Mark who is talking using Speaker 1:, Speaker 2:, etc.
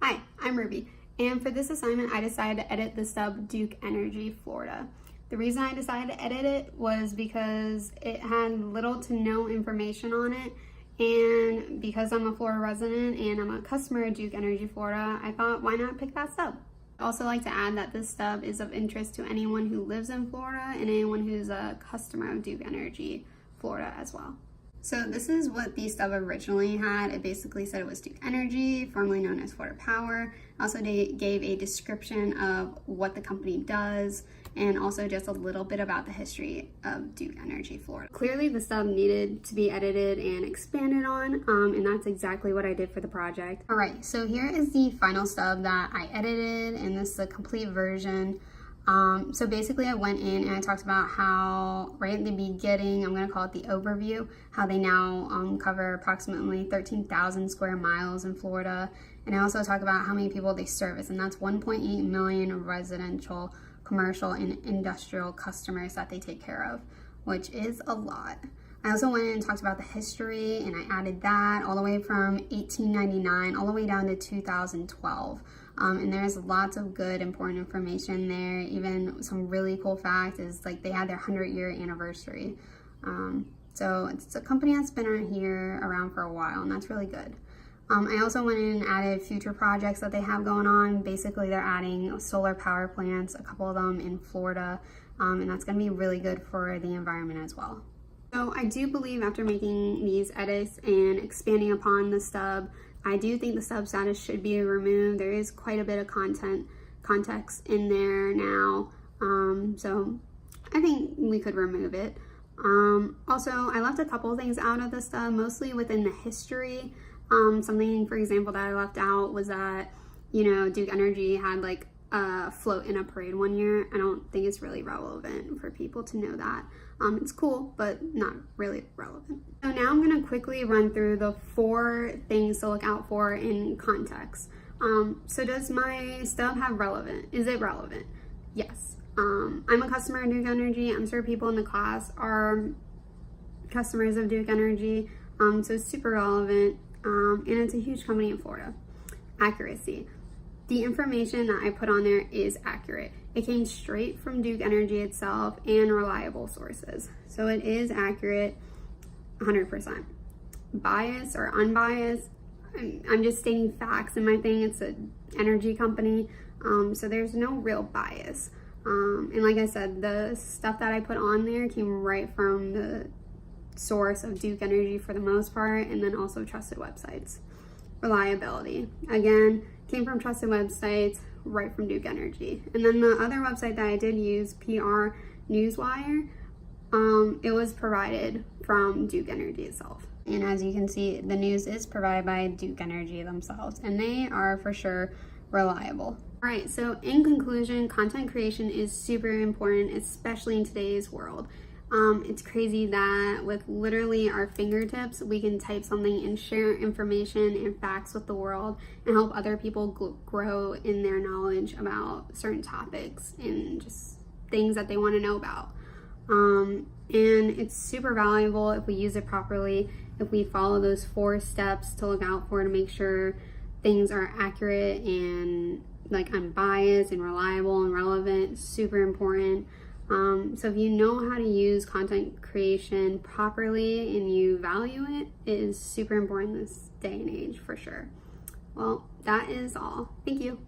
Speaker 1: Hi, I'm Ruby, and for this assignment I decided to edit the stub Duke Energy Florida. The reason I decided to edit it was because it had little to no information on it, and because I'm a Florida resident and I'm a customer of Duke Energy Florida, I thought, why not pick that stub? I'd also like to add that this stub is of interest to anyone who lives in Florida and anyone who's a customer of Duke Energy Florida as well. So this is what the stub originally had. It basically said it was Duke Energy, formerly known as Florida Power. Also gave a description of what the company does and also just a little bit about the history of Duke Energy Florida. Clearly the stub needed to be edited and expanded on, and that's exactly what I did for the project. All right, so here is the final stub that I edited, and this is a complete version. So basically I went in and I talked about how right at the beginning, I'm gonna call it the overview, how they now cover approximately 13,000 square miles in Florida. And I also talk about how many people they service, and that's 1.8 million residential, commercial, and industrial customers that they take care of, which is a lot. I also went in and talked about the history, and I added that all the way from 1899 all the way down to 2012. And there's lots of good important information there. Even some really cool facts is like they had their 100-year anniversary. So it's a company that's been around for a while, and that's really good. I also went in and added future projects that they have going on. Basically, they're adding solar power plants, a couple of them in Florida, and that's gonna be really good for the environment as well. So I do believe after making these edits and expanding upon the stub, I do think the stub status should be removed. There is quite a bit of context in there now, so I think we could remove it. Also, I left a couple things out of the stub, mostly within the history. Something, for example, that I left out was that, Duke Energy had like a float in a parade one year. I don't think it's really relevant for people to know that. It's cool, but not really relevant. So now I'm gonna quickly run through the 4 things to look out for in context. So does my stub have relevant? Is it relevant? Yes. I'm a customer of Duke Energy. I'm sure people in the class are customers of Duke Energy. So it's super relevant, and it's a huge company in Florida. Accuracy. The information that I put on there is accurate. It came straight from Duke Energy itself and reliable sources. So it is accurate 100%. Biased or unbiased, I'm just stating facts in my thing. It's an energy company, so there's no real bias. And like I said, the stuff that I put on there came right from the source of Duke Energy for the most part, and then also trusted websites. Reliability, again, came from trusted websites right from Duke Energy. And then the other website that I did use, PR Newswire, it was provided from Duke Energy itself. And as you can see, the news is provided by Duke Energy themselves, and they are for sure reliable. All right, so in conclusion, content creation is super important, especially in today's world. It's crazy that with literally our fingertips, we can type something and share information and facts with the world and help other people grow in their knowledge about certain topics and just things that they want to know about. And it's super valuable if we use it properly, if we follow those 4 steps to look out for to make sure things are accurate and like unbiased and reliable and relevant. Super important. So if you know how to use content creation properly and you value it, it is super important this day and age for sure. Well, that is all. Thank you.